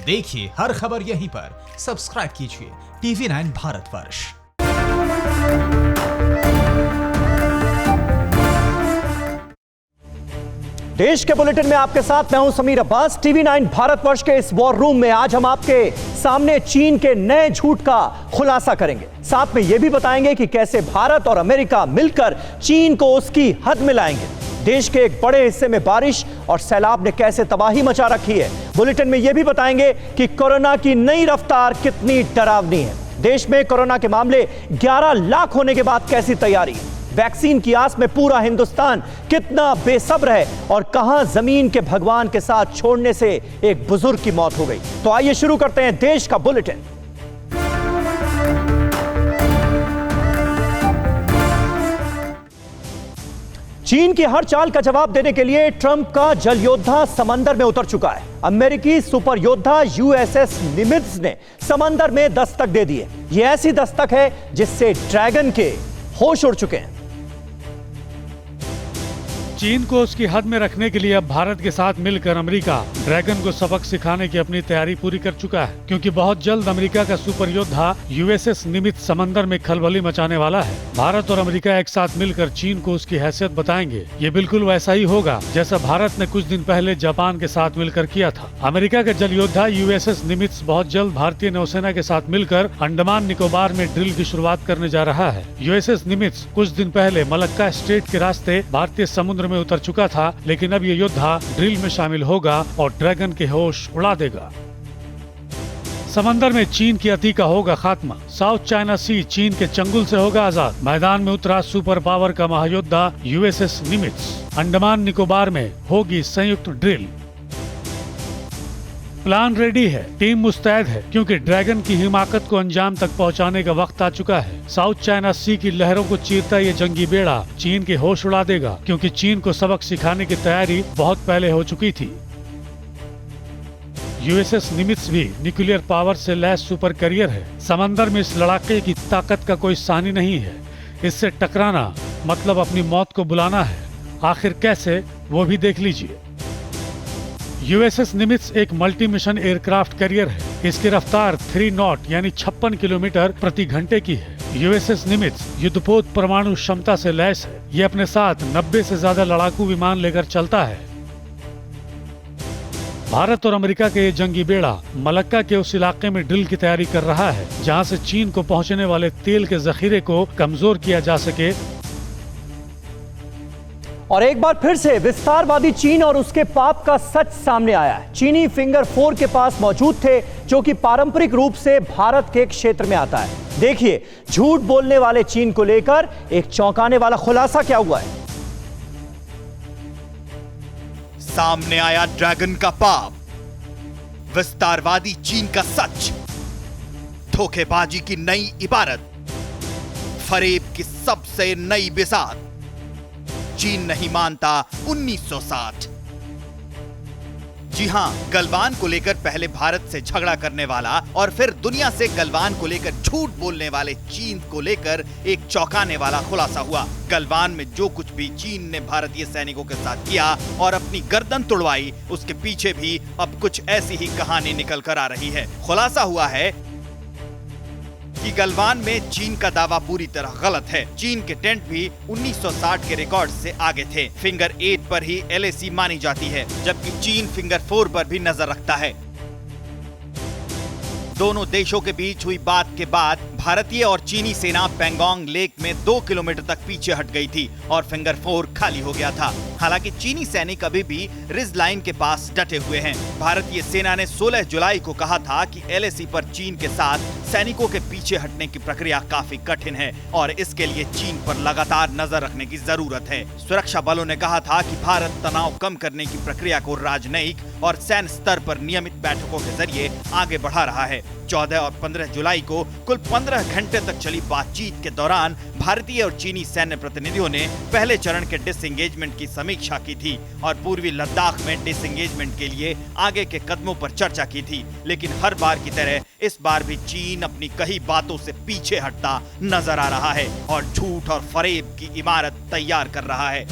देखिए हर खबर यहीं पर। सब्सक्राइब कीजिए TV9 भारतवर्ष। देश के बुलेटिन में आपके साथ मैं हूं समीर अब्बास। TV9 भारतवर्ष के इस वॉर रूम में आज हम आपके सामने चीन के नए झूठ का खुलासा करेंगे। साथ में यह भी बताएंगे कि कैसे भारत और अमेरिका मिलकर चीन को उसकी हद में लाएंगे। देश के एक बड़े हिस्से में बारिश और सैलाब ने कैसे तबाही मचा रखी है। बुलेटिन में यह भी बताएंगे कि कोरोना की नई रफ्तार कितनी डरावनी है। देश में कोरोना के मामले 11 लाख होने के बाद कैसी तैयारी, वैक्सीन की आस में पूरा हिंदुस्तान कितना बेसब्र है और कहां जमीन के भगवान के साथ छोड़ने से एक बुजुर्ग की मौत हो गई। तो आइए शुरू करते हैं देश का बुलेटिन। चीन की हर चाल का जवाब देने के लिए ट्रंप का जल योद्धा समंदर में उतर चुका है। अमेरिकी सुपर योद्धा USS निमित्ज ने समंदर में दस्तक दे दी है। यह ऐसी दस्तक है जिससे ड्रैगन के होश उड़ चुके हैं। चीन को उसकी हद में रखने के लिए अब भारत के साथ मिलकर अमेरिका ड्रैगन को सबक सिखाने की अपनी तैयारी पूरी कर चुका है, क्योंकि बहुत जल्द अमेरिका का सुपर योद्धा USS निमित्ज समंदर में खलबली मचाने वाला है। भारत और अमेरिका एक साथ मिलकर चीन को उसकी हैसियत बताएंगे। ये बिल्कुल वैसा ही होगा जैसा भारत ने कुछ दिन पहले जापान के साथ मिलकर किया था। अमेरिका का जल योद्धा USS निमित्ज बहुत जल्द भारतीय नौसेना के साथ मिलकर अंडमान निकोबार में ड्रिल की शुरुआत करने जा रहा है। USS निमित्ज कुछ दिन पहले मलक्का स्ट्रेट के रास्ते भारतीय समुद्र में उतर चुका था, लेकिन अब ये योद्धा ड्रिल में शामिल होगा और ड्रैगन के होश उड़ा देगा। समंदर में चीन की अति का होगा खात्मा। साउथ चाइना सी चीन के चंगुल से होगा आजाद। मैदान में उतरा सुपर पावर का महायोद्धा USS निमित्ज। अंडमान निकोबार में होगी संयुक्त ड्रिल। प्लान रेडी है, टीम मुस्तैद है, क्योंकि ड्रैगन की हिमाकत को अंजाम तक पहुंचाने का वक्त आ चुका है। साउथ चाइना सी की लहरों को चीरता ये जंगी बेड़ा चीन के होश उड़ा देगा, क्योंकि चीन को सबक सिखाने की तैयारी बहुत पहले हो चुकी थी। USS निमित्ज भी न्यूक्लियर पावर से लैस सुपर करियर है। समंदर में इस लड़ाके की ताकत का कोई सानी नहीं है। इससे टकराना मतलब अपनी मौत को बुलाना है। आखिर कैसे, वो भी देख लीजिए। USS निमित्ज एक मल्टी मिशन एयरक्राफ्ट कैरियर है। इसकी रफ्तार 3 नॉट यानी 56 किलोमीटर प्रति घंटे की है। USS निमित्ज युद्धपोत परमाणु क्षमता से लैस है। ये अपने साथ 90 से ज्यादा लड़ाकू विमान लेकर चलता है। भारत और अमेरिका के ये जंगी बेड़ा मलक्का के उस इलाके में ड्रिल की तैयारी कर रहा है जहां से चीन को पहुंचने वाले तेल के जखीरे को कमजोर किया जा सके। और एक बार फिर से विस्तारवादी चीन और उसके पाप का सच सामने आया है। चीनी फिंगर 4 के पास मौजूद थे, जो कि पारंपरिक रूप से भारत के क्षेत्र में आता है। देखिए झूठ बोलने वाले चीन को लेकर एक चौंकाने वाला खुलासा क्या हुआ है। सामने आया ड्रैगन का पाप, विस्तारवादी चीन का सच, धोखेबाजी की नई इबारत, फरेब की सबसे नई बिसात। चीन नहीं मानता 1960। जी हां, गलवान को लेकर पहले भारत से झगड़ा करने वाला और फिर दुनिया से गलवान को लेकर झूठ बोलने वाले चीन को लेकर एक चौंकाने वाला खुलासा हुआ। गलवान में जो कुछ भी चीन ने भारतीय सैनिकों के साथ किया और अपनी गर्दन तुड़वाई, उसके पीछे भी अब कुछ ऐसी ही कहानी निकल कर आ रही है। खुलासा हुआ है कि गलवान में चीन का दावा पूरी तरह गलत है। चीन के टेंट भी 1960 के रिकॉर्ड से आगे थे। फिंगर 8 पर ही LAC मानी जाती है, जबकि चीन फिंगर 4 पर भी नजर रखता है। दोनों देशों के बीच हुई बात के बाद भारतीय और चीनी सेना पेंगोंग लेक में 2 किलोमीटर तक पीछे हट गई थी और फिंगर 4 खाली हो गया था। हालांकि चीनी सैनिक अभी भी रिज लाइन के पास डटे हुए हैं। भारतीय सेना ने 16 जुलाई को कहा था कि LAC पर चीन के साथ सैनिकों के पीछे हटने की प्रक्रिया काफी कठिन है और इसके लिए चीन पर लगातार नजर रखने की जरूरत है। सुरक्षा बलों ने कहा था कि भारत तनाव कम करने की प्रक्रिया को राजनयिक और सैन्य स्तर पर नियमित बैठकों के जरिए आगे बढ़ा रहा है। 14 और 15 जुलाई को कुल 15 घंटे तक चली बातचीत के दौरान भारतीय और चीनी सैन्य प्रतिनिधियों ने पहले चरण के डिसएंगेजमेंट की समीक्षा की थी और पूर्वी लद्दाख में डिसएंगेजमेंट के लिए आगे के कदमों पर चर्चा की थी। लेकिन हर बार की तरह इस बार भी चीन अपनी कही बातों से पीछे हटता नजर आ रहा है और झूठ और फरेब की इमारत तैयार कर रहा है।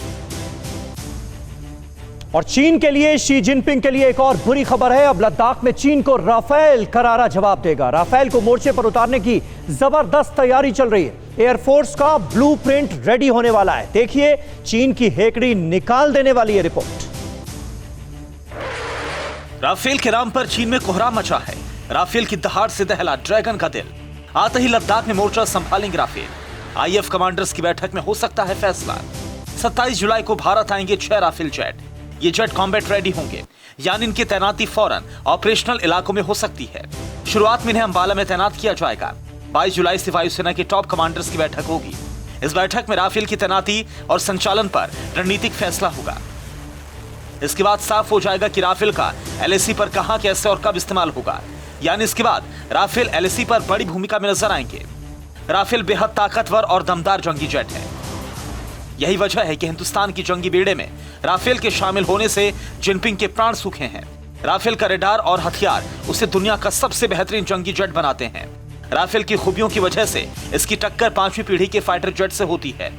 और चीन के लिए, शी जिनपिंग के लिए एक और बुरी खबर है। अब लद्दाख में चीन को राफेल करारा जवाब देगा। राफेल को मोर्चे पर उतारने की जबरदस्त तैयारी चल रही है। एयरफोर्स का ब्लूप्रिंट रेडी होने वाला है। देखिए, चीन की हेकड़ी निकाल देने वाली है रिपोर्ट। राफेल के नाम पर चीन में कोहराम मचा है। राफेल की दहाड़ से दहला ड्रैगन का दिल। आते ही लद्दाख में मोर्चा संभालेंगे राफेल। आईएफ कमांडर्स की बैठक में हो सकता है फैसला। 27 जुलाई को भारत आएंगे 6 राफेल जेट। ये जेट कॉम्बैट रेडी होंगे, यानी इनकी तैनाती फौरन ऑपरेशनल इलाकों में हो सकती है। शुरुआत में इन्हें अंबाला में तैनात किया जाएगा। 22 जुलाई से वायुसेना के टॉप कमांडर्स की बैठक होगी। इस बैठक में राफेल की तैनाती और संचालन पर रणनीतिक फैसला होगा। इसके बाद साफ हो जाएगा कि राफेल का एलएसी पर कहां, कैसे और कब इस्तेमाल होगा। यानी इसके बाद राफेल एलएसी पर बड़ी भूमिका में नजर आएंगे। राफेल बेहद ताकतवर और दमदार जंगी जेट है। यही वजह है कि हिंदुस्तान की जंगी बेड़े में राफेल के शामिल होने से जिनपिंग के प्राण सूखे हैं। राफेल का रडार और हथियार उसे दुनिया का सबसे बेहतरीन जंगी जेट बनाते हैं। राफेल की खूबियों की वजह से इसकी टक्कर 5वीं पीढ़ी के फाइटर जेट से होती है।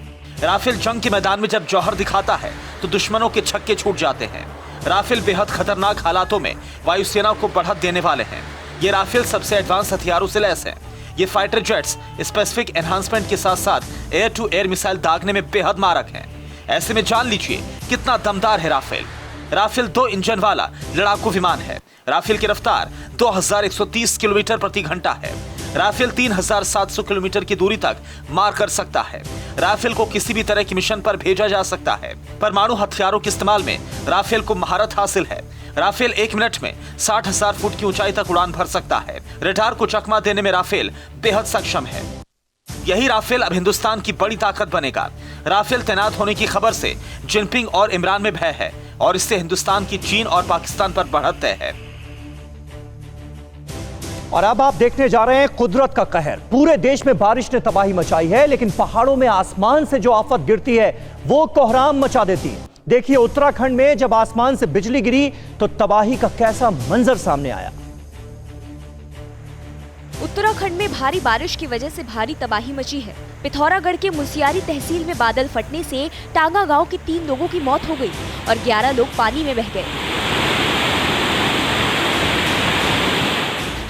राफेल जंग के मैदान में जब जौहर दिखाता है तो दुश्मनों के छक्के छूट जाते हैं। राफेल बेहद खतरनाक हालातों में वायुसेना को बढ़त देने वाले हैं। ये राफेल सबसे एडवांस हथियारों से लैस हैं। ये फाइटर जेट्स स्पेसिफिक एनहांसमेंट के साथ साथ एयर टू एयर मिसाइल दागने में बेहद मारक हैं। ऐसे में जान लीजिए कितना दमदार है राफेल। राफेल 2 इंजन वाला लड़ाकू विमान है। राफेल की रफ्तार 2130 किलोमीटर प्रति घंटा है। राफेल 3700 किलोमीटर की दूरी तक मार कर सकता है। राफेल को किसी भी तरह की मिशन पर भेजा जा सकता है। परमाणु हथियारों के इस्तेमाल में राफेल को महारत हासिल है। राफेल 1 मिनट में 60,000 फुट की ऊंचाई तक उड़ान भर सकता है। रडार को चकमा देने में राफेल बेहद सक्षम है। यही राफेल अब हिंदुस्तान की बड़ी ताकत बनेगा। राफेल तैनात होने की खबर से जिनपिंग और इमरान में भय है और इससे हिंदुस्तान की चीन और पाकिस्तान पर बढ़त तय है। और अब आप देखने जा रहे हैं कुदरत का कहर। पूरे देश में बारिश ने तबाही मचाई है, लेकिन पहाड़ों में आसमान से जो आफत गिरती है वो कोहराम मचा देती है। देखिए, उत्तराखंड में जब आसमान से बिजली गिरी तो तबाही का कैसा मंजर सामने आया। उत्तराखंड में भारी बारिश की वजह से भारी तबाही मची है। पिथौरागढ़ के मुसियारी तहसील में बादल फटने से टांगा गांव के 3 लोगों की मौत हो गई और 11 लोग पानी में बह गए।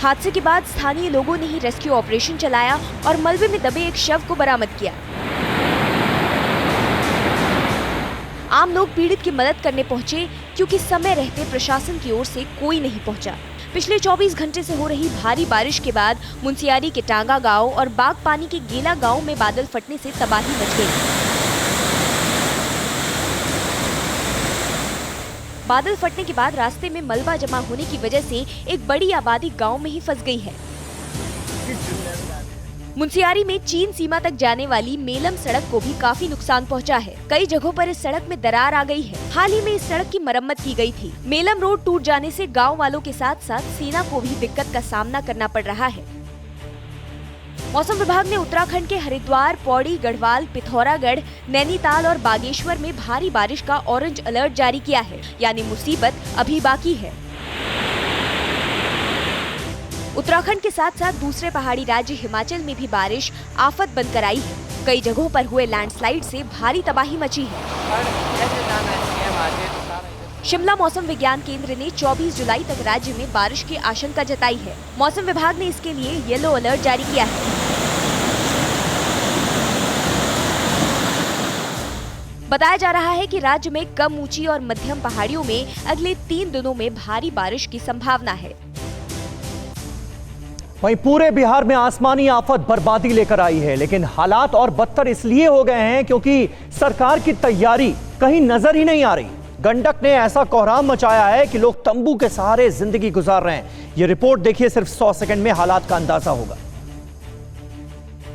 हादसे के बाद स्थानीय लोगों ने ही रेस्क्यू ऑपरेशन चलाया और मलबे में दबे एक शव को बरामद किया। आम लोग पीड़ित की मदद करने पहुंचे, क्योंकि समय रहते प्रशासन की ओर से कोई नहीं पहुंचा। पिछले 24 घंटे से हो रही भारी बारिश के बाद मुंसियारी के टांगा गांव और बागपानी के गेला गांव में बादल फटने से तबाही मच गई। बादल फटने के बाद रास्ते में मलबा जमा होने की वजह से एक बड़ी आबादी गांव में ही फंस गई है। मुंसियारी में चीन सीमा तक जाने वाली मेलम सड़क को भी काफी नुकसान पहुंचा है। कई जगहों पर इस सड़क में दरार आ गई है। हाल ही में इस सड़क की मरम्मत की गई थी। मेलम रोड टूट जाने से गांव वालों के साथ साथ सेना को भी दिक्कत का सामना करना पड़ रहा है। मौसम विभाग ने उत्तराखंड के हरिद्वार, पौड़ी, गढ़वाल, पिथौरागढ़, नैनीताल और बागेश्वर में भारी बारिश का ऑरेंज अलर्ट जारी किया है, यानी मुसीबत अभी बाकी है। उत्तराखंड के साथ साथ दूसरे पहाड़ी राज्य हिमाचल में भी बारिश आफत बनकर आई है। कई जगहों पर हुए लैंडस्लाइड से भारी तबाही मची है। शिमला मौसम विज्ञान केंद्र ने 24 जुलाई तक राज्य में बारिश की आशंका जताई है। मौसम विभाग ने इसके लिए येलो अलर्ट जारी किया है। बताया जा रहा है कि राज्य में कम ऊंची और मध्यम पहाड़ियों में अगले 3 दिनों में भारी बारिश की संभावना है। वहीं पूरे बिहार में आसमानी आफत बर्बादी लेकर आई है, लेकिन हालात और बदतर इसलिए हो गए हैं क्योंकि सरकार की तैयारी कहीं नजर ही नहीं आ रही। गंडक ने ऐसा कोहराम मचाया है कि लोग तंबू के सहारे जिंदगी गुजार रहे हैं। ये रिपोर्ट देखिए, सिर्फ 100 सेकंड में हालात का अंदाजा होगा।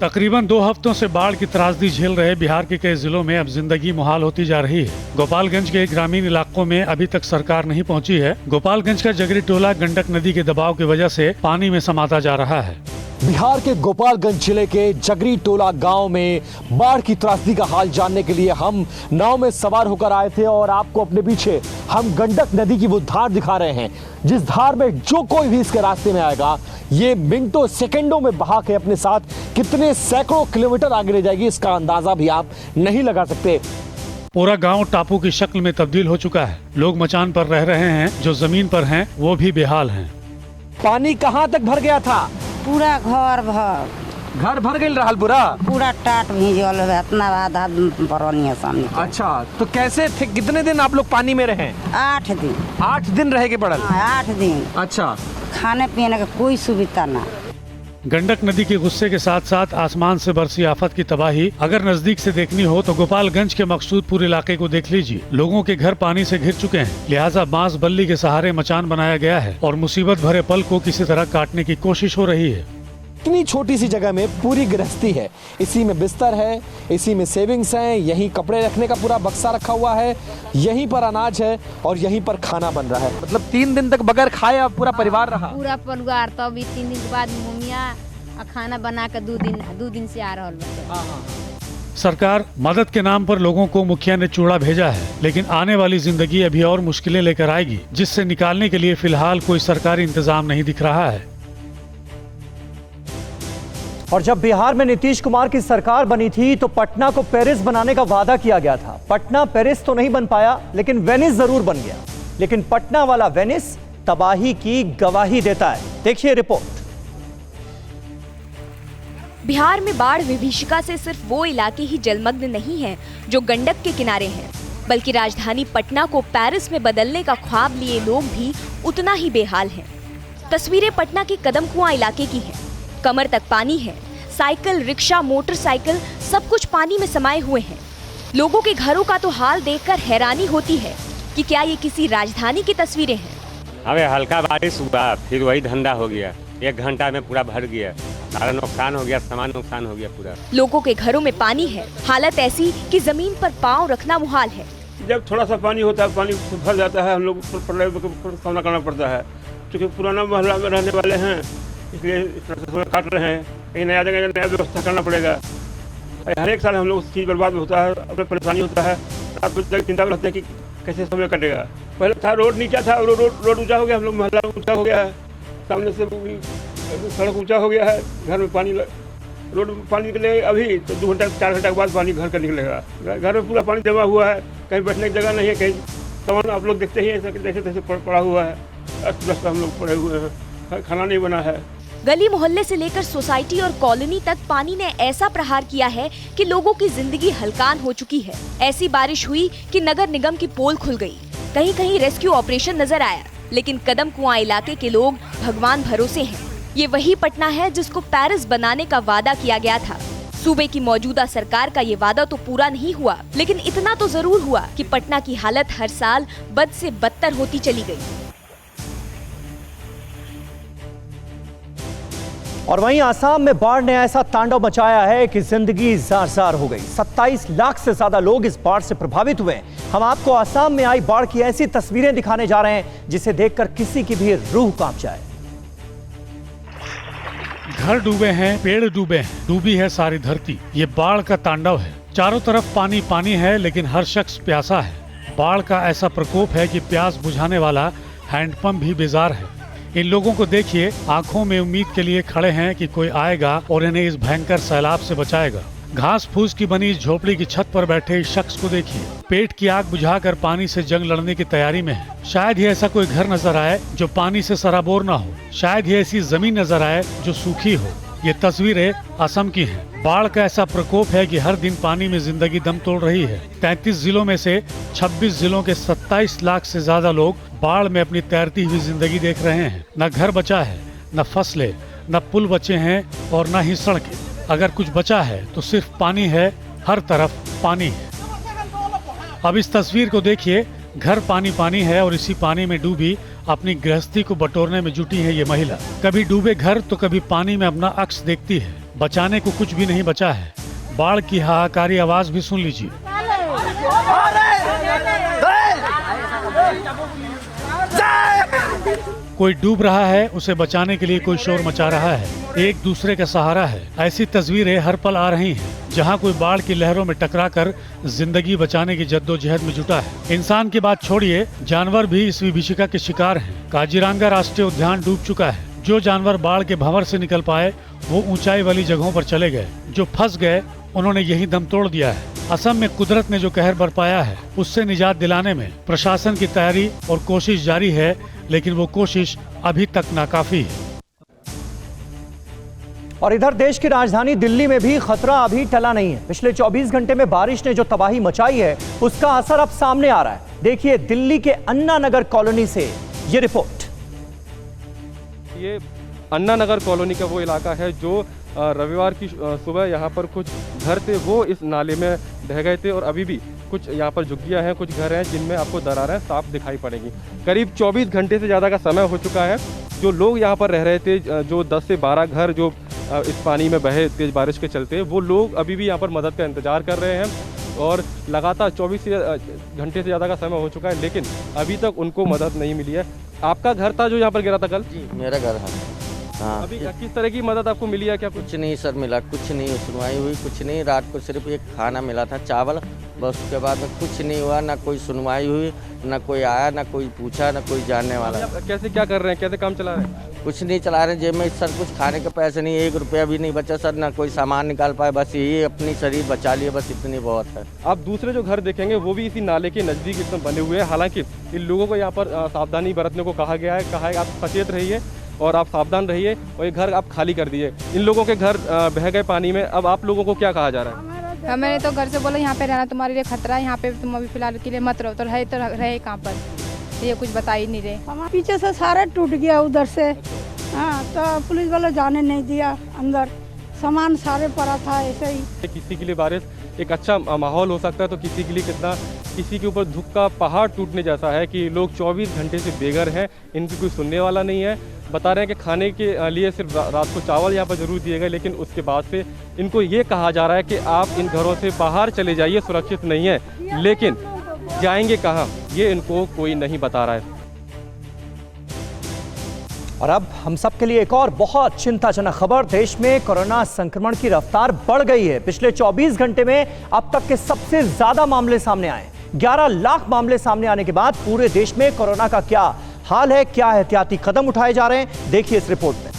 तकरीबन 2 हफ्तों से बाढ़ की त्रासदी झेल रहे बिहार के कई जिलों में अब जिंदगी मुहाल होती जा रही है। गोपालगंज के ग्रामीण इलाकों में अभी तक सरकार नहीं पहुंची है। गोपालगंज का जगरी टोला गंडक नदी के दबाव की वजह से पानी में समाता जा रहा है। बिहार के गोपालगंज जिले के जगरी टोला गांव में बाढ़ की त्रासदी का हाल जानने के लिए हम नाव में सवार होकर आए थे और आपको अपने पीछे हम गंडक नदी की वो धार दिखा रहे हैं, जिस धार में जो कोई भी इसके रास्ते में आएगा ये मिनटों सेकंडों में बहा के अपने साथ कितने सैकड़ों किलोमीटर आगे ले जाएगी, इसका अंदाजा भी आप नहीं लगा सकते। पूरा गांव टापू की शक्ल में तब्दील हो चुका है। लोग मचान पर रह रहे हैं, जो जमीन पर हैं वो भी बेहाल हैं। पानी कहाँ तक भर गया था? पूरा घर भर गई रहल पूरा? पूरा टाट भीजल है, इतना आधा बरौनी है सामने। अच्छा, तो कैसे थे, कितने दिन आप लोग पानी में रहे? 8 दिन। 8 दिन रह के पड़ल? 8 दिन। अच्छा, खाने पीने का कोई सुविधा ना। गंडक नदी के गुस्से के साथ साथ आसमान से बरसी आफत की तबाही अगर नजदीक से देखनी हो तो गोपालगंज के मकसूदपुर इलाके को देख लीजिए। लोगों के घर पानी से घिर चुके हैं, लिहाजा बांस बल्ली के सहारे मचान बनाया गया है और मुसीबत भरे पल को किसी तरह काटने की कोशिश हो रही है। इतनी छोटी सी जगह में पूरी गृहस्थी है। इसी में बिस्तर है, इसी में सेविंग्स हैं, यहीं कपड़े रखने का पूरा बक्सा रखा हुआ है, यहीं पर अनाज है और यहीं पर खाना बन रहा है। मतलब 3 दिन तक बगैर खाए अब पूरा परिवार रहा। पूरा परिवार तो अभी 3 दिन के बाद मम्मिया खाना बना के 2 दिन से आ रहा है। सरकार मदद के नाम पर लोगों को मुखिया ने चूड़ा भेजा है, लेकिन आने वाली जिंदगी अभी और मुश्किलें लेकर आएगी, जिससे निकालने के लिए फिलहाल कोई सरकारी इंतजाम नहीं दिख रहा है। और जब बिहार में नीतीश कुमार की सरकार बनी थी तो पटना को पेरिस बनाने का वादा किया गया था। पटना पेरिस तो नहीं बन पाया, लेकिन वेनिस जरूर बन गया। लेकिन पटना वाला वेनिस तबाही की गवाही देता है। देखिए रिपोर्ट। बिहार में बाढ़ विभीषिका से सिर्फ वो इलाके ही जलमग्न नहीं हैं जो गंडक के किनारे हैं, बल्कि राजधानी पटना को पेरिस में बदलने का ख्वाब लिए लोग भी उतना ही बेहाल हैं। तस्वीरें पटना के कदम कुआं इलाके की हैं। कमर तक पानी है, साइकिल, रिक्शा, मोटरसाइकिल सब कुछ पानी में समाये हुए हैं। लोगों के घरों का तो हाल देखकर हैरानी होती है कि क्या ये किसी राजधानी की तस्वीरें हैं। अबे हल्का बारिश हुआ फिर वही धंधा हो गया, 1 घंटा में पूरा भर गया, सारा नुकसान हो गया, सामान नुकसान हो गया पूरा। लोगों के घरों में पानी है, हालत ऐसी कि जमीन पर पाँव रखना मुहाल है। जब थोड़ा सा पानी होता है, पानी भर जाता है, हम लोग सामना करना पड़ता है। क्योंकि पुराना मोहल्ला में रहने वाले हैं, इसलिए काट रहे हैं। कहीं नया जगह नया व्यवस्था करना पड़ेगा। हर एक साल हम लोग उस चीज़ बर्बाद होता है, अपने परेशानी होता है। आप चिंता में रहते हैं कि कैसे समय कटेगा। पहले था रोड नीचा था, रोड ऊंचा हो गया, हम लोग मोहल्ला ऊंचा हो गया है, सामने से सड़क ऊंचा हो गया है, घर में पानी रोड पानी निकले अभी तो 2 घंटा 4 घंटा के बाद पानी घर का निकलेगा। घर में पूरा पानी जमा हुआ है, कहीं बैठने की जगह नहीं है, कहीं सामान आप लोग देखते ही ऐसा जैसे तैसे पड़ा हुआ है। अस्त हम लोग पड़े हुए हैं, खाना नहीं बना है। गली मोहल्ले से लेकर सोसाइटी और कॉलोनी तक पानी ने ऐसा प्रहार किया है कि लोगों की जिंदगी हलकान हो चुकी है। ऐसी बारिश हुई कि नगर निगम की पोल खुल गई। कहीं कहीं रेस्क्यू ऑपरेशन नजर आया, लेकिन कदम कुआं इलाके के लोग भगवान भरोसे हैं। ये वही पटना है जिसको पेरिस बनाने का वादा किया गया था। सूबे की मौजूदा सरकार का ये वादा तो पूरा नहीं हुआ, लेकिन इतना तो जरूर हुआ कि पटना की हालत हर साल बद से बदतर होती चली गई। और वहीं आसाम में बाढ़ ने ऐसा तांडव मचाया है कि जिंदगी जार-जार हो गई। 27 लाख से ज्यादा लोग इस बाढ़ से प्रभावित हुए हैं। हम आपको आसाम में आई बाढ़ की ऐसी तस्वीरें दिखाने जा रहे हैं जिसे देखकर किसी की भी रूह कांप जाए। घर डूबे हैं, पेड़ डूबे हैं, डूबी है सारी धरती। ये बाढ़ का तांडव है। चारों तरफ पानी पानी है, लेकिन हर शख्स प्यासा है। बाढ़ का ऐसा प्रकोप है कि प्यास बुझाने वाला हैंडपंप भी बेजार है। इन लोगों को देखिए, आंखों में उम्मीद के लिए खड़े हैं कि कोई आएगा और इन्हें इस भयंकर सैलाब से बचाएगा। घास फूस की बनी इस झोपड़ी की छत पर बैठे इस शख्स को देखिए, पेट की आग बुझाकर पानी से जंग लड़ने की तैयारी में है। शायद ही ऐसा कोई घर नजर आए जो पानी से सराबोर ना हो, शायद ही ऐसी जमीन नजर आए जो सूखी हो। ये तस्वीरें असम की हैं। बाढ़ का ऐसा प्रकोप है कि हर दिन पानी में जिंदगी दम तोड़ रही है। 33 जिलों में से 26 जिलों के 27 लाख से ज्यादा लोग बाढ़ में अपनी तैरती हुई जिंदगी देख रहे हैं। न घर बचा है, न फसलें, न पुल बचे हैं और न ही सड़कें। अगर कुछ बचा है तो सिर्फ पानी है, हर तरफ पानी है। अब इस तस्वीर को देखिए, घर पानी पानी है और इसी पानी में डूबी अपनी गृहस्थी को बटोरने में जुटी है ये महिला। कभी डूबे घर तो कभी पानी में अपना अक्स देखती है। बचाने को कुछ भी नहीं बचा है। बाढ़ की हाहाकारी आवाज भी सुन लीजिए। कोई डूब रहा है, उसे बचाने के लिए कोई शोर मचा रहा है, एक दूसरे का सहारा है। ऐसी तस्वीरें हर पल आ रही हैं, जहां कोई बाढ़ की लहरों में टकराकर जिंदगी बचाने की जद्दोजहद में जुटा है। इंसान की बात छोड़िए, जानवर भी इस विभीषिका के शिकार हैं। काजीरंगा राष्ट्रीय उद्यान डूब चुका है। जो जानवर बाढ़ के भंवर से निकल पाए वो ऊंचाई वाली जगहों पर चले गए, जो फंस गए उन्होंने यही दम तोड़ दिया है। असम में कुदरत ने जो कहर बरपाया है उससे निजात दिलाने में प्रशासन की तैयारी और कोशिश जारी है, लेकिन वो कोशिश अभी तक नाकाफी है। और इधर देश की राजधानी दिल्ली में भी खतरा अभी टला नहीं है। पिछले 24 घंटे में बारिश ने जो तबाही मचाई है उसका असर अब सामने आ रहा है। देखिए दिल्ली के अन्ना नगर कॉलोनी से ये रिपोर्ट। ये अन्ना नगर कॉलोनी का वो इलाका है जो रविवार की सुबह यहाँ पर कुछ घर थे वो इस नाले में बह गए थे और अभी भी कुछ यहाँ पर झुग्गियाँ हैं, कुछ घर हैं जिनमें आपको दरारें साफ दिखाई पड़ेंगी। करीब 24 घंटे से ज़्यादा का समय हो चुका है। जो लोग यहाँ पर रह रहे थे, जो 10 से 12 घर जो इस पानी में बहे तेज बारिश के चलते, वो लोग अभी भी यहाँ पर मदद का इंतजार कर रहे हैं और लगातार 24 घंटे से ज़्यादा का समय हो चुका है, लेकिन अभी तक उनको मदद नहीं मिली है। आपका घर था जो यहाँ पर गिरा था कल? जी मेरा घर है। हाँ। अभी किस तरह की मदद आपको मिली है? क्या कुछ नहीं सर मिला, कुछ नहीं सुनवाई हुई, कुछ नहीं। रात को सिर्फ एक खाना मिला था, चावल, बस। उसके बाद में कुछ नहीं हुआ, ना कोई सुनवाई हुई, ना कोई आया, ना कोई पूछा, ना कोई जानने वाला। कैसे क्या कर रहे हैं, कैसे काम चला रहे हैं? कुछ नहीं चला रहे, जेब में सर कुछ खाने के पैसे नहीं, 1 रुपया भी नहीं बचा सर, ना कोई सामान निकाल पाए, बस यही अपनी शरीर बचा लिए, बस इतनी बहुत है। आप दूसरे जो घर देखेंगे वो भी इसी नाले के नज़दीक एकदम बने हुए हैं। हालांकि इन लोगों को यहाँ पर सावधानी बरतने को कहा गया है, कहा है आप सचेत रहिए और आप सावधान रहिए और ये घर आप खाली कर दिए। इन लोगों के घर बह गए पानी में, अब आप लोगों को क्या कहा जा रहा है? मैंने तो घर से बोला यहाँ पे रहना तुम्हारे लिए खतरा है, यहाँ पे तुम अभी फिलहाल के लिए मत रहो। तो रहे कहाँ पर, ये कुछ बता ही नहीं रहे। पीछे से सारा टूट गया उधर से। हाँ, तो पुलिस वाले जाने नहीं दिया अंदर, सामान सारे पड़ा था ऐसे ही। किसी के लिए बारिश एक अच्छा माहौल हो सकता है, तो किसी के लिए किसी के ऊपर दुख का पहाड़ टूटने जैसा है कि लोग 24 घंटे से बेघर हैं, इनकी कोई सुनने वाला नहीं है। बता रहे हैं कि खाने के लिए सिर्फ रात को चावल यहाँ पर जरूर दिए गए, लेकिन उसके बाद से इनको ये कहा जा रहा है कि आप इन घरों से बाहर चले जाइए, सुरक्षित नहीं है। लेकिन जाएंगे कहाँ, ये इनको कोई नहीं बता रहा है। और अब हम सब के लिए एक और बहुत चिंताजनक खबर। देश में कोरोना संक्रमण की रफ्तार बढ़ गई है। पिछले 24 घंटे में अब तक के सबसे ज्यादा मामले सामने आए। 11 लाख मामले सामने आने के बाद पूरे देश में कोरोना का क्या हाल है, क्या एहतियाती कदम उठाए जा रहे हैं, देखिए इस रिपोर्ट में।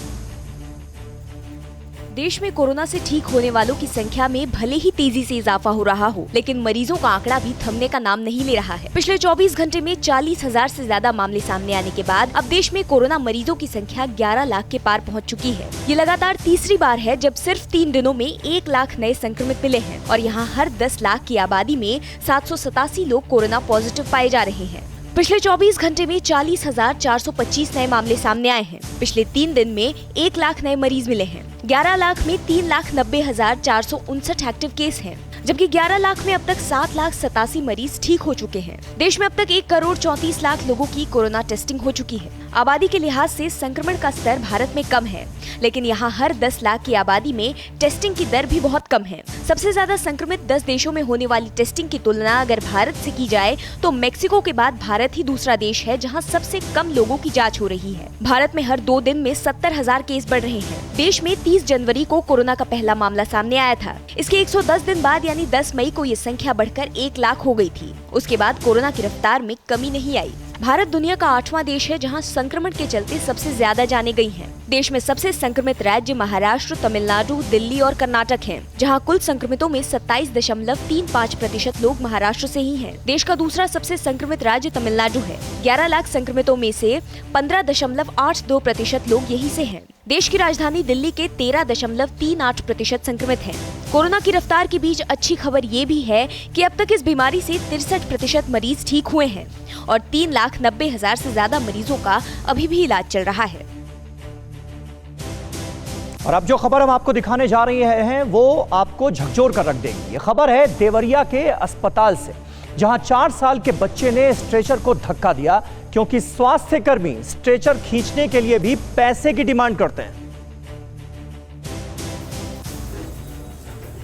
देश में कोरोना से ठीक होने वालों की संख्या में भले ही तेजी से इजाफा हो रहा हो, लेकिन मरीजों का आंकड़ा भी थमने का नाम नहीं ले रहा है। पिछले 24 घंटे में 40,000 से ज्यादा मामले सामने आने के बाद अब देश में कोरोना मरीजों की संख्या 11 लाख के पार पहुंच चुकी है। ये लगातार तीसरी बार है जब सिर्फ 3 दिनों में 1 लाख नए संक्रमित मिले हैं और यहाँ हर 10 लाख की आबादी में 787 लोग कोरोना पॉजिटिव पाए जा रहे हैं। पिछले 24 घंटे में 40,425 नए मामले सामने आए हैं। पिछले 3 दिन में 1 लाख नए मरीज मिले हैं। 11 लाख में 3,90,459 एक्टिव केस हैं, जबकि 11 लाख में अब तक 7,87,000 मरीज ठीक हो चुके हैं। देश में अब तक 1,34,00,000 लोगों की कोरोना टेस्टिंग हो चुकी है। आबादी के लिहाज से संक्रमण का स्तर भारत में कम है, लेकिन यहाँ हर 10 लाख की आबादी में टेस्टिंग की दर भी बहुत कम है। सबसे ज्यादा संक्रमित 10 देशों में होने वाली टेस्टिंग की तुलना अगर भारत से की जाए तो मेक्सिको के बाद भारत ही दूसरा देश है जहाँ सबसे कम लोगों की जाँच हो रही है। भारत में हर 2 दिन में 70,000 केस बढ़ रहे हैं। देश में 30 जनवरी को कोरोना का पहला मामला सामने आया था। इसके 110 दिन बाद यानी 10 मई को ये संख्या बढ़कर 1 लाख हो गई थी। उसके बाद कोरोना की रफ्तार में कमी नहीं आई। भारत दुनिया का 8वां देश है जहां संक्रमण के चलते सबसे ज्यादा जाने गई हैं। देश में सबसे संक्रमित राज्य महाराष्ट्र, तमिलनाडु, दिल्ली और कर्नाटक हैं, जहां कुल संक्रमितों में 27.35% लोग महाराष्ट्र से ही हैं। देश का दूसरा सबसे संक्रमित राज्य तमिलनाडु है। 11 लाख संक्रमितों में से 15.82% लोग यही से हैं। देश की राजधानी दिल्ली के 13.38% संक्रमित हैं। कोरोना की रफ्तार के बीच अच्छी खबर ये भी है कि अब तक इस बीमारी से 63% मरीज ठीक हुए हैं और 3,90,000 से ज्यादा मरीजों का अभी भी इलाज चल रहा है। और अब जो खबर हम आपको दिखाने जा रही हैं वो आपको झकझोर कर रख देंगी। ये खबर है देवरिया के अस्पताल से, जहां 4 साल के बच्चे ने स्ट्रेचर को धक्का दिया क्योंकि स्वास्थ्य कर्मी स्ट्रेचर खींचने के लिए भी पैसे की डिमांड करते हैं।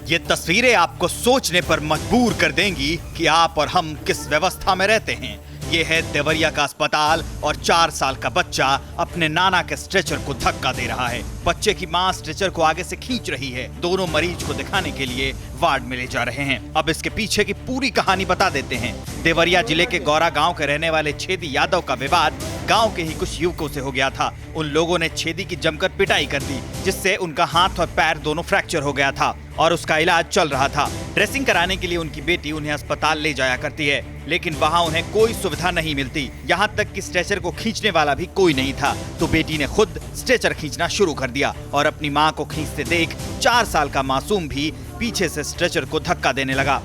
ये तस्वीरें आपको सोचने पर मजबूर कर देंगी कि आप और हम किस व्यवस्था में रहते हैं। ये है देवरिया का अस्पताल और 4 साल का बच्चा अपने नाना के स्ट्रेचर को धक्का दे रहा है। बच्चे की मां स्ट्रेचर को आगे से खींच रही है। दोनों मरीज को दिखाने के लिए वार्ड में ले जा रहे हैं। अब इसके पीछे की पूरी कहानी बता देते हैं। देवरिया जिले के गौरा गांव के रहने वाले छेदी यादव का विवाद गांव के ही कुछ युवकों से हो गया था। उन लोगों ने छेदी की जमकर पिटाई कर दी, जिससे उनका हाथ और पैर दोनों फ्रैक्चर हो गया था और उसका इलाज चल रहा था। ड्रेसिंग कराने के लिए उनकी बेटी उन्हें अस्पताल ले जाया करती है, लेकिन वहां उन्हें कोई सुविधा नहीं मिलती। यहां तक कि स्ट्रेचर को खींचने वाला भी कोई नहीं था, तो बेटी ने खुद स्ट्रेचर खींचना शुरू कर दिया और अपनी मां को खींचते देख 4 साल का मासूम भी पीछे से स्ट्रेचर को धक्का देने लगा।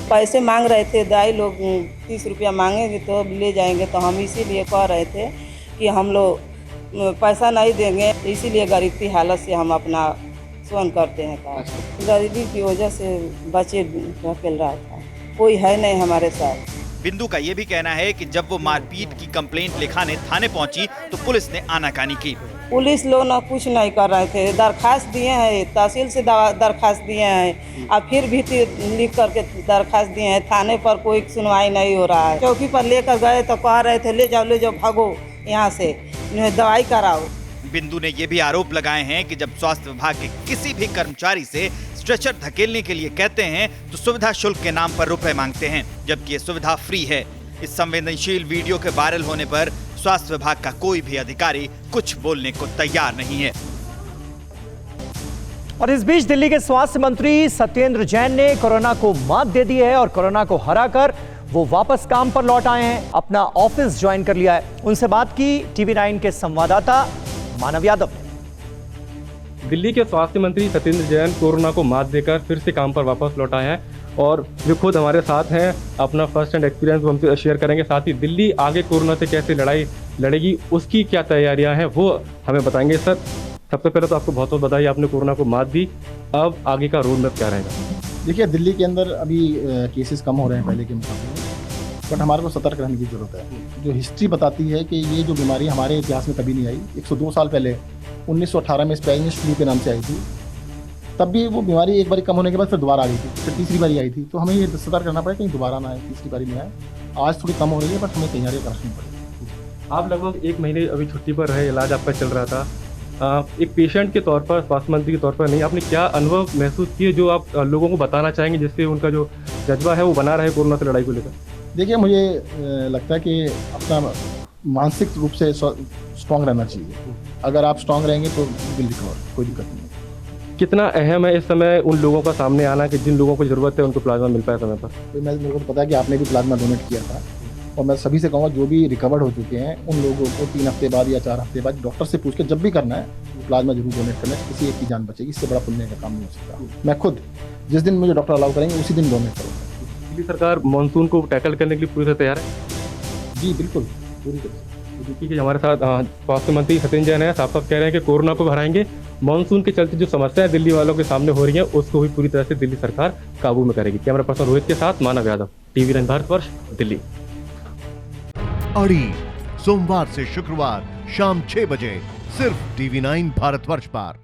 पैसे मांग रहे थे, दाई लोग 30 रुपया मांगेंगे तो ले जाएंगे, तो हम इसीलिए कह रहे थे कि हम लोग पैसा नहीं देंगे, इसीलिए गरीब की हालत से हम अपना स्वयं करते हैं काम। गरीबी की वजह से बच्चे ढकेल रहा था, कोई है नहीं हमारे साथ। बिंदु का ये भी कहना है कि जब वो मारपीट की कंप्लेंट लिखाने थाने पहुंची तो पुलिस ने आनाकानी की। पुलिस लोग ना कुछ नहीं कर रहे थे, दरखास्त दिए हैं, तहसील से दरखास्त दिए हैं, और फिर भी लिख करके दरखास्त दिए हैं, थाने पर कोई सुनवाई नहीं हो रहा है। चौकी पर लेकर गए तो कह रहे थे ले जाओ भागो यहाँ से, दवाई कराओ। बिंदु ने ये भी आरोप लगाए हैं कि जब स्वास्थ्य विभाग के किसी भी कर्मचारी से स्ट्रेचर धकेलने के लिए कहते हैं तो सुविधा शुल्क के नाम पर रुपए मांगते हैं, जबकि ये सुविधा फ्री है। इस संवेदनशील वीडियो के वायरल होने पर स्वास्थ्य विभाग का कोई भी अधिकारी कुछ बोलने को तैयार नहीं है। और इस बीच दिल्ली के स्वास्थ्य मंत्री सत्येंद्र जैन ने कोरोना को मात दे दी है और कोरोना को हराकर वो वापस काम पर लौट आए हैं, अपना ऑफिस ज्वाइन कर लिया है। उनसे बात की टीवी 9 के संवाददाता मानव यादव ने। दिल्ली के स्वास्थ्य मंत्री सत्येंद्र जैन कोरोना को मात देकर फिर से काम पर वापस लौट आए हैं और जो खुद हमारे साथ हैं, अपना फर्स्ट हैंड एक्सपीरियंस हमसे शेयर करेंगे। साथ ही दिल्ली आगे कोरोना से कैसे लड़ाई लड़ेगी, उसकी क्या तैयारियां हैं, वो हमें बताएंगे। सर, सबसे पहले तो आपको बहुत बहुत बधाई, आपने कोरोना को मात दी। अब आगे का रोड मैप क्या रहेगा? देखिए, दिल्ली के अंदर अभी केसेस कम हो रहे हैं पहले के मुकाबले, बट हमारे को सतर्क रहने की जरूरत है। जो हिस्ट्री बताती है कि ये जो बीमारी हमारे इतिहास में कभी नहीं आई। 102 साल पहले 1918 में स्पेनिश फ्लू के नाम से आई थी, तब भी वो बीमारी एक बार कम होने के बाद फिर दोबारा आ गई थी, फिर तीसरी बारी आई थी। तो हमें ये सतर्क करना पड़ेगा कहीं दोबारा ना आए, तीसरी बारी में आए। आज थोड़ी कम हो रही है, बट हमें तैयारियाँ करनी पड़ेगी। आप लगभग 1 महीने अभी छुट्टी पर रहे, इलाज आपका चल रहा था। एक पेशेंट के तौर पर, स्वास्थ्य मंत्री के तौर पर नहीं, आपने क्या अनुभव महसूस किए जो आप लोगों को बताना चाहेंगे, जिससे उनका जो जज्बा है वो बना रहे कोरोना से लड़ाई को लेकर? देखिए, मुझे लगता है कि अपना मानसिक रूप से स्ट्रांग रहना चाहिए। अगर आप स्ट्रांग रहेंगे तो विल रिकवर, कोई दिक्कत नहीं। कितना अहम है इस समय उन लोगों का सामने आना कि जिन लोगों को ज़रूरत है उनको प्लाज्मा मिल पाए समय पर? तो मेरे को पता है कि आपने भी प्लाज्मा डोनेट किया था, और मैं सभी से कहूँगा जो भी रिकवर्ड हो चुके हैं उन लोगों को 3 हफ्ते बाद या 4 हफ्ते बाद डॉक्टर से पूछ के जब भी करना है प्लाज्मा जरूर डोनेट करना है। किसी एक की जान बचेगी, इससे बड़ा पुण्य का काम नहीं हो सकता। मैं खुद जिस दिन मुझे डॉक्टर अलाउ करेंगे उसी दिन डोनेट करूँगा। दिल्ली सरकार मानसून को टैकल करने के लिए पूरी तरह तैयार है? जी बिल्कुल, पूरी तरह। देखिए, हमारे साथ स्वास्थ्य मंत्री सत्येंद्र जैन है, साफ साफ कह रहे हैं कि कोरोना को हराएंगे। मानसून के चलते जो समस्याएं दिल्ली वालों के सामने हो रही हैं उसको भी पूरी तरह से दिल्ली सरकार काबू में करेगी। कैमरा पर्सन रोहित के साथ मानव यादव, टीवी 9 भारतवर्ष, दिल्ली। अड़ी सोमवार से शुक्रवार शाम 6 बजे सिर्फ टीवी 9 भारतवर्ष पर।